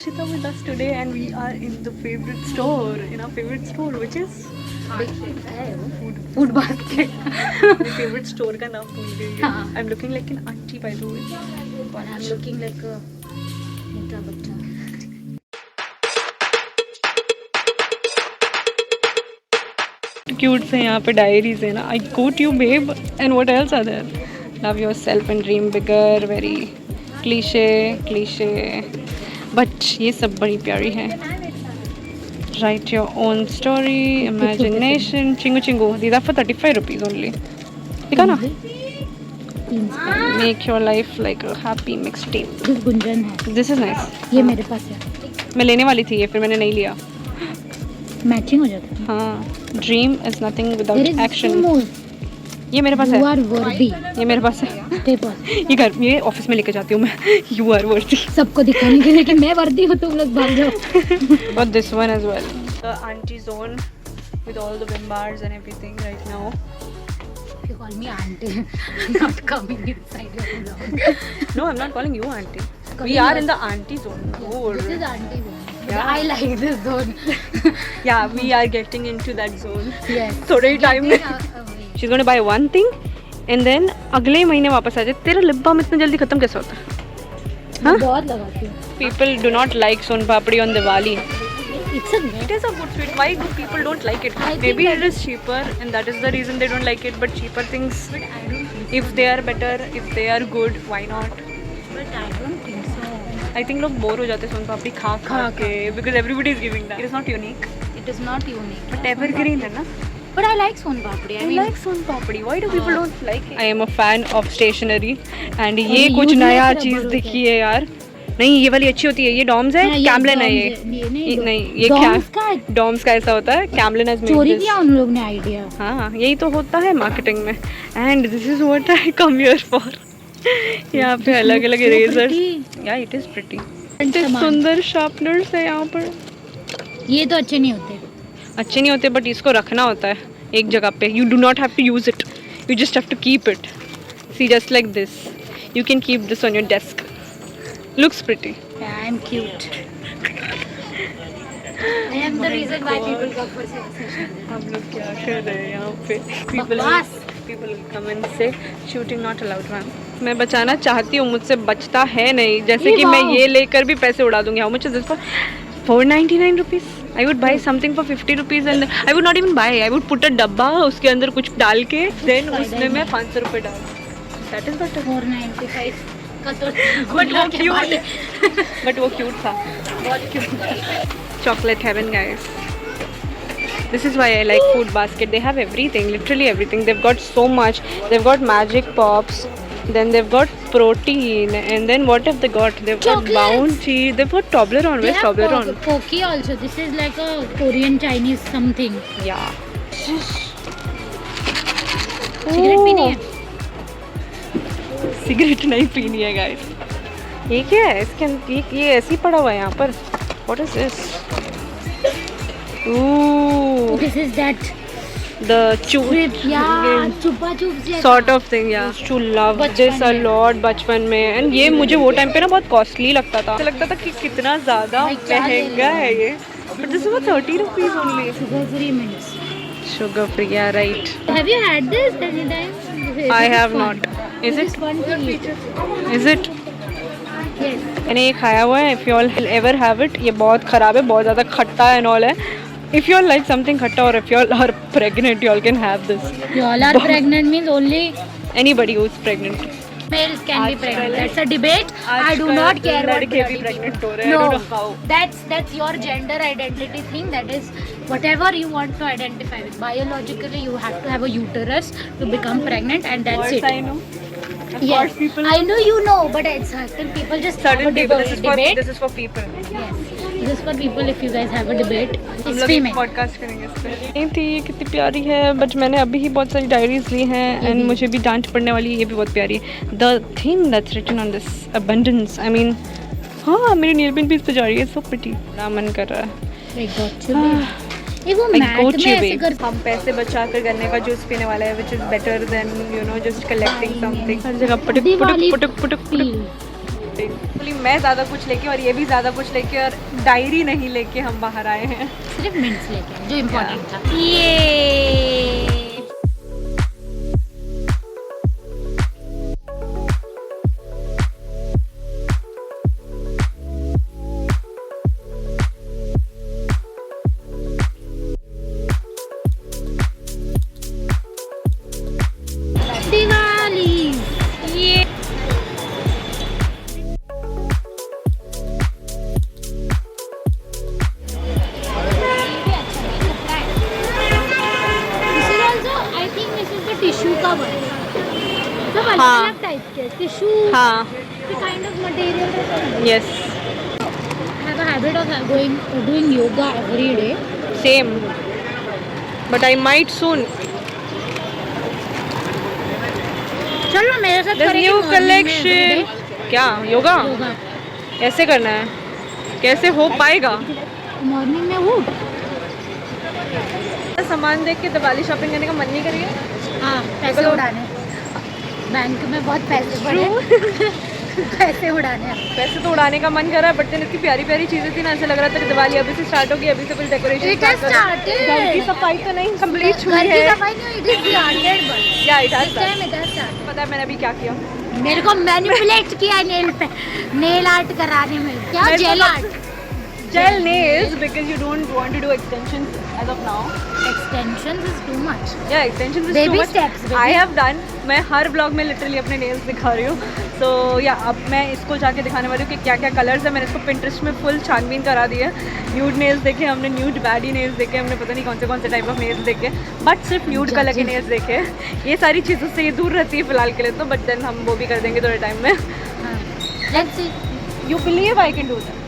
Shita with us today and we are in the favorite store, in our favorite store which is food basket. My favorite store का नाम भूल गई है. I'm looking like an auntie by the way. And I'm looking like a मोटा बच्चा. Cute से यहाँ पे डायरीज है ना. I quote you babe and what else are there? Love yourself and dream bigger. Very cliche. But ये सब बड़ी प्यारी है. Write your own story, imagination, chingu. These are for 35 rupees only. देखा ना? Make your life like a happy mixtape. This Gunjan है. This is nice. ये मेरे पास है. मैं लेने वाली थी ये फिर मैंने नहीं लिया. मैचिंग हो जाता है. हाँ. Dream is nothing without There is action. two more. ये मेरे पास You है. are worthy. ये मेरे पास है. तेरे पास. ये घर ये ऑफिस में लेके जाती हूँ मैं. You are worthy. सबको दिखाने के लिए कि मैं वर्दी हूँ, तुम लोग भाग जाओ. But this one as well. The auntie zone with all the Vim bars and everything right now. You call me auntie. I'm not coming inside your vlog. No, I'm not calling you auntie. We are in the auntie zone. Oh, This is auntie zone. Yeah. I like this zone. yeah, we are getting into that zone. Yes. थोड़े ही time में. Away. She's going to buy one thing and then अगले ही महीने वापस आ जाए. तेरा lip balm इतना जल्दी खत्म कैसे होता है? मैं बहुत लगाती हूँ. People do not like son papdi on Diwali. It's a It is a good sweet. Why do people don't like it? I think Maybe that it is cheaper and that is the reason they don't like it. But cheaper things, if they are better, if they are good, why not? But I don't think so. I think लोग bore हो जाते हैं सोन पापड़ी खा के because everybody is giving that. It is not unique. It is not unique. But evergreen है ना? But I like son papdi. I like Son papdi. Why do people don't like it? I am a fan of stationery and ये ये कुछ useless नया rubber चीज़ होता दिखी है यार. नहीं ये वाली अच्छी होती है. ये डॉम्स है. कैमलिन है ये. नहीं ये क्या? डॉम्स का ऐसा होता है. कैमलिन has made चोरी this. किया उन लोग ने आइडिया. हाँ यही तो होता है मार्केटिंग में. And this is what I come here for. यहाँ पे अलग अलग इरेजर्स. या इट इज प्रिटी. सुंदर शार्पनर्स है यहाँ पर. ये तो अच्छे नहीं होते. अच्छे नहीं होते बट इसको रखना होता है एक जगह पे. You do not have to use it. You just have to keep it. See just like this. You can keep this on your desk. Looks pretty. I am cute. I am the reason why people come for session. हम लोग क्या कर रहे हैं यहाँ पे? People will come and say shooting not allowed ma'am. मैं बचाना चाहती हूँ मुझसे बचता है नहीं. जैसे कि मैं ये लेकर भी पैसे उड़ा दूँगी. How much is this for? 499 rupees. I would buy something for 50 rupees and I would not even buy. I would put a डब्बा उसके अंदर कुछ डाल के then उसमें मैं 500 रुपये डाल. That is better. 495 का तो But वो cute. But वो cute था. बहुत cute. Chocolate heaven guys. This is why I like Food Basket. They have everything, literally everything. They've got so much. They've got Magic Pops. Then they've got protein. And then what have they got? They've got Bounty. They've got Toblerone. Where's Toblerone? Pocky also. This is like a Korean Chinese something. Yeah. Cigarette पीनी है. Cigarette नहीं पीनी है guys. ये क्या है? इसके अंदर ये ऐसे ही पड़ा हुआ है यहाँ पर. What is this? Ooh. This is that. The Yeah, chupa chup sort of thing. Yeah. Used to love this a lot बचपन में. And ये मुझे वो टाइम पे ना बहुत कॉस्टली लगता था. लगता था कि कितना ज़्यादा महंगा है ये. But this is for 30 rupees only. Sugar free mints. Sugar free, yeah, right. Have you had this any time? I have not. Is it? Fun to eat. Is it? Yes. मैंने ये खाया हुआ है. If you all ever have it, ये बहुत ख़राब है. बहुत ज़्यादा खट्टा है and all है. If you all like something खट्टा or if you all are pregnant, you all can have this. You all are pregnant means only Anybody who is pregnant. males can be pregnant. That's a debate. I do not care what लड़के भी bloody pregnant people. हो रहे हैं. I don't know how. That's your gender identity thing. That is whatever you want to identify with. Biologically, you have to have a uterus to become pregnant, and that's Course it. I know. Of Yes, course people. I know you know, but it's certain people just have a Certain people. debate. This is for people. Yes, this is for people. If you guys have a debate, हम it's लोग female. Podcast करेंगे इस पे. नहीं थी ये कितनी प्यारी है. बट मैंने अभी ही बहुत सारी डायरीज ली हैं एंड मुझे भी डांट पड़ने वाली. ये भी बहुत प्यारी है. The thing that's written on this abundance. I mean हाँ मेरी नील पिन भी इस पे जा रही है. So pretty. बड़ा मन कर रहा है. Like got you. ये वो I मैथ got में you, ऐसे babe. कर. हम पैसे बचा कर गन्ने का जूस पीने वाला है which is better than you know just collecting something. हर जगह पुटुक पुटुक दिवाली पुटुक पुटुक feel. पुटुक. एक्चुअली मैं ज़्यादा कुछ लेके और ये भी ज़्यादा कुछ लेके और डायरी नहीं लेके हम बाहर आए हैं। सिर्फ मिंट्स लेके आए, जो इम्पोर्टेंट था। ये दिवाली, ये टिश्यू का बना, सब अलग अलग टाइप के टिश्यू, हाँ kind of material. Yes I have a habit of doing yoga every day. Same but I might soon. चलो मेरे साथ करेंगे न्यू morning में कलेक्शन every day क्या योगा योगा। कैसे करना है, कैसे हो पाएगा? मॉर्निंग में वो सामान देख के दिवाली शॉपिंग करने का मन नहीं करेगा। हाँ, पैसे उड़ाने, बैंक में बहुत पैसे पड़े पैसे उड़ाने हैं। पैसे तो उड़ाने का मन कर रहा है बट इतनी प्यारी प्यारी चीजें थी ना, ऐसे लग रहा था कि दिवाली अभी से स्टार्ट होगी, अभी से कुछ डेकोरेशन It has started. घर की सफाई तो नहीं कंप्लीट हुई घर की है। सफाई नहीं, it is started but या इधर this time it has started. पता है मैंने अभी क्या किया? मेरे को मैनिपुलेट किया नेल पे, नेल आर्ट कराने में। क्या मेरे को जेल लग- art? Gel nails because you don't want to do extensions as of now. Extensions is too much. Yeah, extensions is Baby too much. steps, baby. I have done. मैं हर blog में literally अपने nails दिखा रही हूँ। तो या अब मैं इसको जाके दिखाने वाली हूँ कि क्या क्या कलर्स है। मैंने इसको पिंटरेस्ट में फुल छानबीन करा दी है। न्यूड नेल्स देखे हमने, न्यूड बैडी नेल्स देखे हमने, पता नहीं कौन से टाइप ऑफ नेल्स देखे, बट सिर्फ न्यूड कलर के नेल्स देखे। ये सारी चीज़ों से ये दूर रहती है फिलहाल के लिए तो, बट देन हम वो भी कर देंगे थोड़े टाइम में। Let's see. You believe I can do that?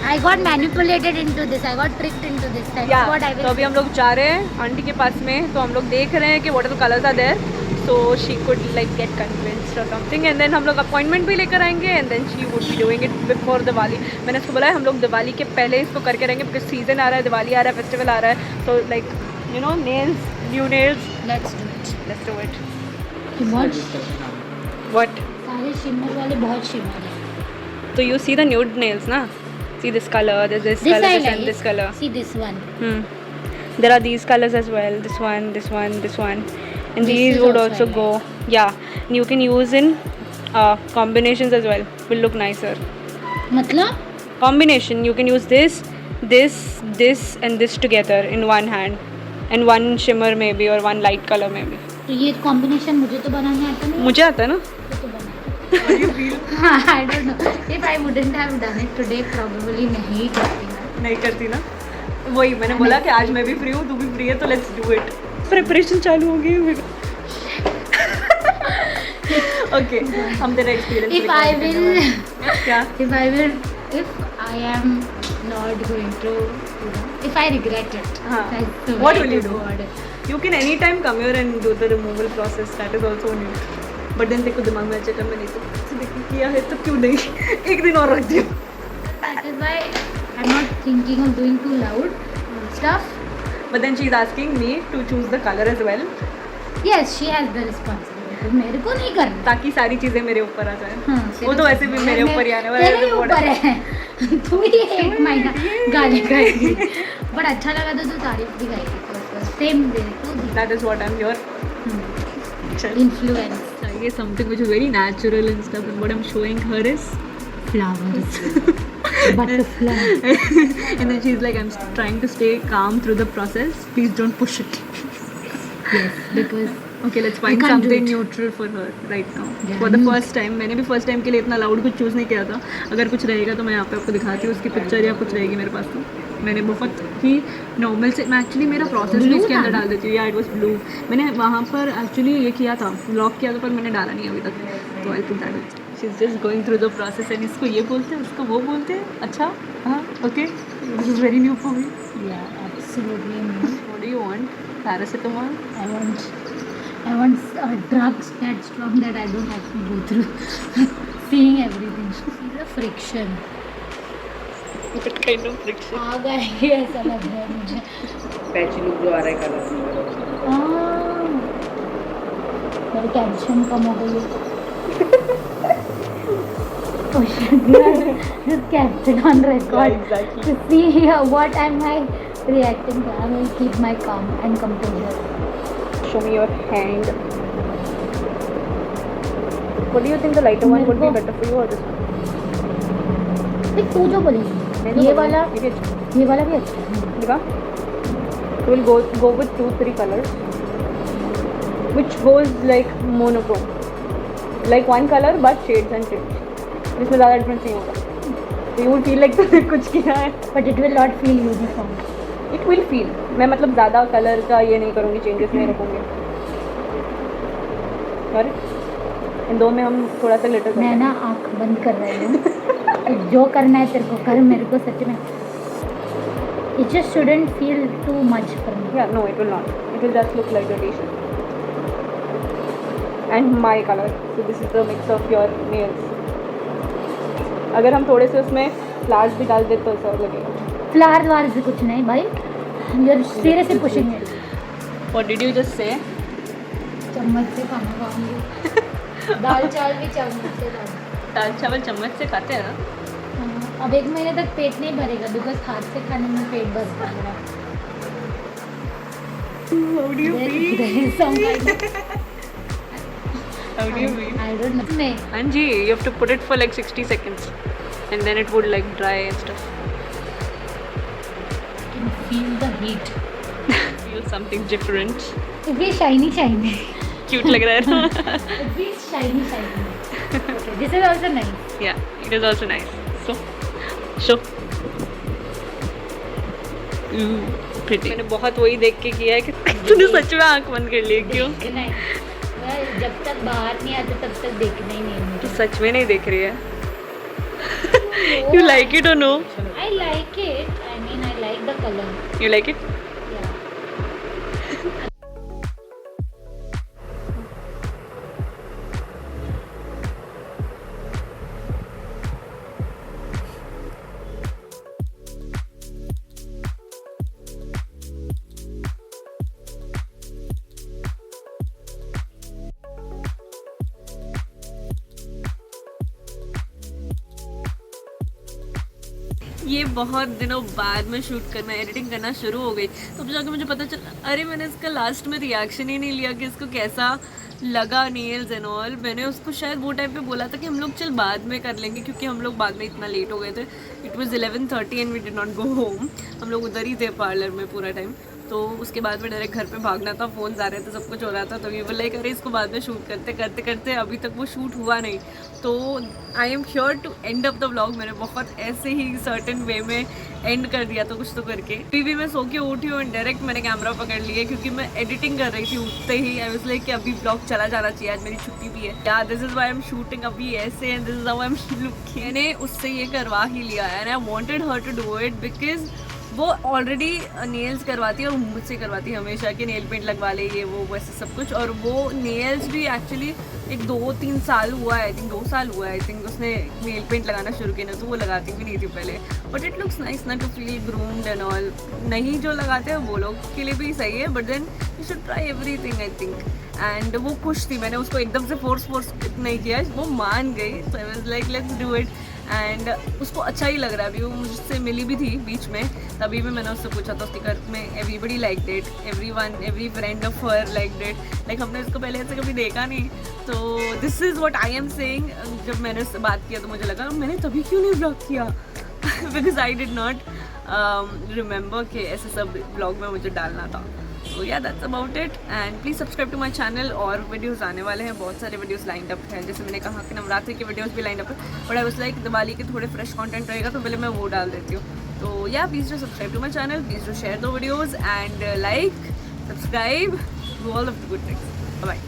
I got manipulated into this. I got tricked into this. That's या what I तो will. अभी हम लोग जा रहे हैं आंटी के पास में, तो हम लोग देख रहे हैं कि what are the colours are there, so she could like get convinced और समथिंग, एंड देन हम लोग अपॉइंटमेंट भी लेकर आएंगे and then she would be doing it before Diwali. मैंने उसको बोला है हम लोग दिवाली के पहले इसको करके रहेंगे बिकॉज सीजन आ रहा है, दिवाली आ रहा है, फेस्टिवल आ रहा है, तो like you know nails, new nails, Let's do it. Let's do it. बहुत व्हाट? सारे शिमर वाले बहुत शिमर है। तो you see the nude nails ना, see this color, there's this This color, I this like. and this color. See this one. There are these colors as well, this one, this one, this one, and This these is would also also go. Yeah, you can use in combinations as well, will look nicer. मतलब Combination, you can use this, this, this and this together in one hand, and one shimmer maybe or one light color maybe. तो ये combination मुझे तो बनाने आता नहीं, मुझे आता है ना। तो बना। I don't know. If I wouldn't have done it today, probably नहीं करती मैं। नहीं करती ना, वही मैंने बोला कि आज मैं भी फ्री हूँ, तू भी फ्री है, तो लेट्स डू इट। प्रिपरेशन चालू हो गई है मेरी। ओके, हम तेरा एक्सपीरियंस If I will, क्या? if I am not going to, if I regret it, हाँ. that's the What way will you to do? word it. You can anytime come here and do the removal process. That is also new. But then देखो दिमाग में अच्छा कर, मैंने तो किया है तो क्यों नहीं एक दिन और रख दिया। That is why I'm not thinking of doing too loud stuff. But then she is asking me to choose the color as well, Yes, she has the responsibility. मेरे को नहीं करना। ताकि सारी चीजें मेरे ऊपर आ जाए। हाँ, वो तो वैसे भी मेरे ऊपर ही आने वाला है। तेरे ही ऊपर है। तू ही एक महीना गाली खाएगी, बट अच्छा लगा तो तू तारीफ भी करेगी। सेम डे तो That is what I'm here. चल। इन्फ्लुएंस चाहिए something which is very natural and stuff, and what I'm showing her is flowers, butterfly. and then she's like, I'm trying to stay calm through the process. Please don't push it. Yes, because Okay, let's find can't do something it. neutral for her right now. Yeah. For the first time, मैंने भी first time के लिए इतना loud कुछ choose नहीं किया था। अगर कुछ रहेगा तो मैं यहाँ पे आपको दिखाती हूँ, उसकी पिक्चर या कुछ रहेगी मेरे पास। तो मैंने बहुत ही नॉर्मल से, मैं एक्चुअली मेरा प्रोसेस भी इसके अंदर डाल देती हूँ। या इट वॉज ब्लू, मैंने वहाँ पर एक्चुअली ये किया था, ब्लॉक किया था, पर मैंने डाला नहीं अभी तक। तो I think that she is just going through the process, and इसको ये बोलते हैं, उसको वो बोलते हैं। अच्छा हाँ, okay, this is very new for me. yeah, absolutely no. What do you want? Paracetamol? I want drugs that strong that I don't have to go through seeing everything. See the friction. What kind of friction? आ गए ऐसा लग रहा है मुझे। Patchy look जो आ रहा है colour. हाँ, मेरी कैल्शियम कम हो गई है। Oh shit, just kept it on record. Yeah, exactly. To see what am I reacting to. I will keep my calm and composure. Show me your hand. What do you think the lighter one would be better for you or this one? देख तू जो बोली ये वाला भी अच्छा है. Diga? We'll go with 2-3 colors, which goes like monochrome, like one color but shades and tints. जिसमें ज़्यादा डिफरेंस नहीं होगा. So you will feel like तुमने कुछ किया है. But it will not feel uniform. It will feel. मैं मतलब ज़्यादा कलर का ये नहीं करूँगी, चेंजेस नहीं रखूँगी. और इन दो में हम थोड़ा सा ग्लिटर मैं ना आँख बंद कर रही हूँ. तो जो करना है तेरे को कर. मेरे को सच में it just shouldn't feel too much for me. Yeah, no, it will not. It will just look like a t-shirt. And my color. So this is the mix of your nails. अगर हम थोड़े से उसमें flowers भी डाल देते तो ऐसा लगेगा. फ्लावर से कुछ नहीं भाई. You're seriously pushing it. What did you just say? चम्मच से खाना खाऊंगी. दाल चावल भी चम्मच से खाऊंगी. दाल चावल चम्मच से खाते हैं ना. अब 1 महीने तक पेट नहीं भरेगा बिकॉज हाथ से खाने में पेट भरता है. How do you feel? There is some kind of, How do you feel? I don't know. नहीं. Anji, you have to put it for like 60 seconds and then it would like dry and stuff. Can feel the heat. Feel something different. It feels shiny. Cute लग रहा है ना? It feels shiny. Okay, this is also nice. Yeah, it is also nice. So, show. Pretty. मैंने बहुत वही देख के किया है कि तूने सच में आँख बंद कर ली. क्यों? देखना है. जब तक बाहर नहीं आते तब तक देखना ही नहीं है. तू सच में नहीं देख रही है. You like it or no? I like it. I mean, I like the color. You like it? Yeah. ये बहुत दिनों बाद में शूट करना, एडिटिंग करना शुरू हो गई. तब जाके मुझे पता चला अरे मैंने इसका लास्ट में रिएक्शन ही नहीं लिया कि इसको कैसा लगा नेल्स एंड ऑल. मैंने उसको शायद वो टाइम पे बोला था कि हम लोग चल बाद में कर लेंगे क्योंकि हम लोग बाद में इतना लेट हो गए थे. It was 11:30 and we did not go home. हम लोग उधर ही थे पार्लर में पूरा टाइम. तो उसके बाद में डायरेक्ट घर पे भागना था. फ़ोन आ रहे थे, सब कुछ हो रहा था. तो ये बोला अरे इसको बाद में शूट करते अभी तक वो शूट हुआ नहीं. तो I am sure to end up the vlog. मैंने बहुत ऐसे ही सर्टन वे में एंड कर दिया था कुछ तो करके. टीवी में सो के उठी हूँ एंड डायरेक्ट मैंने कैमरा पकड़ लिया क्योंकि मैं एडिटिंग कर रही थी उठते ही. आई वाज लाइक कि अभी व्लॉग चला जाना चाहिए, आज मेरी छुट्टी भी है. Yeah this is why I am shooting अभी ऐसे and this is how I am looking. मैंने उससे ये करवा ही लिया and I wanted her to do it because वो ऑलरेडी नेल्स करवाती है और मुझसे करवाती है हमेशा कि नेल पेंट लगवा ले ये वो वैसे सब कुछ. और वो नेल्स भी एक्चुअली एक 2-3 साल हुआ है. आई थिंक 2 साल हुआ है आई थिंक उसने नेल पेंट लगाना शुरू किया. ना तो वो लगाती भी नहीं थी पहले. बट इट लुक्स नाइस ना to feel groomed and all. नहीं जो लगाते हैं वो लोग के लिए भी सही है but then you should try everything I think. And वो खुश थी. मैंने उसको एकदम से फोर्स नहीं किया, वो मान गई. So I was like let's do it. And उसको अच्छा ही लग रहा है. अभी वो मुझसे मिली भी थी बीच में, तभी भी मैंने उससे पूछा था. उसके घर में everybody like it, every friend of her like it. Like हमने इसको पहले ऐसे कभी देखा नहीं. तो this is what I am saying. जब मैंने उससे बात किया तो मुझे लगा मैंने तभी क्यों नहीं ब्लॉग किया because I did not remember कि ऐसे सब ब्लॉग में मुझे डालना था. तो yeah that's about it. And please subscribe to my channel. और वीडियोज़ आने वाले हैं, बहुत सारे वीडियोज़ लाइंड अप हैं. जैसे मैंने कहा कि नवरात्रि के वीडियोज़ भी लाइंड अप है. But I was like Diwali के थोड़े फ्रेश कंटेंट रहेगा तो पहले मैं वो डाल देती हूँ. तो yeah please do subscribe to my channel, please do share the videos and like, subscribe, do all of the good things. Bye.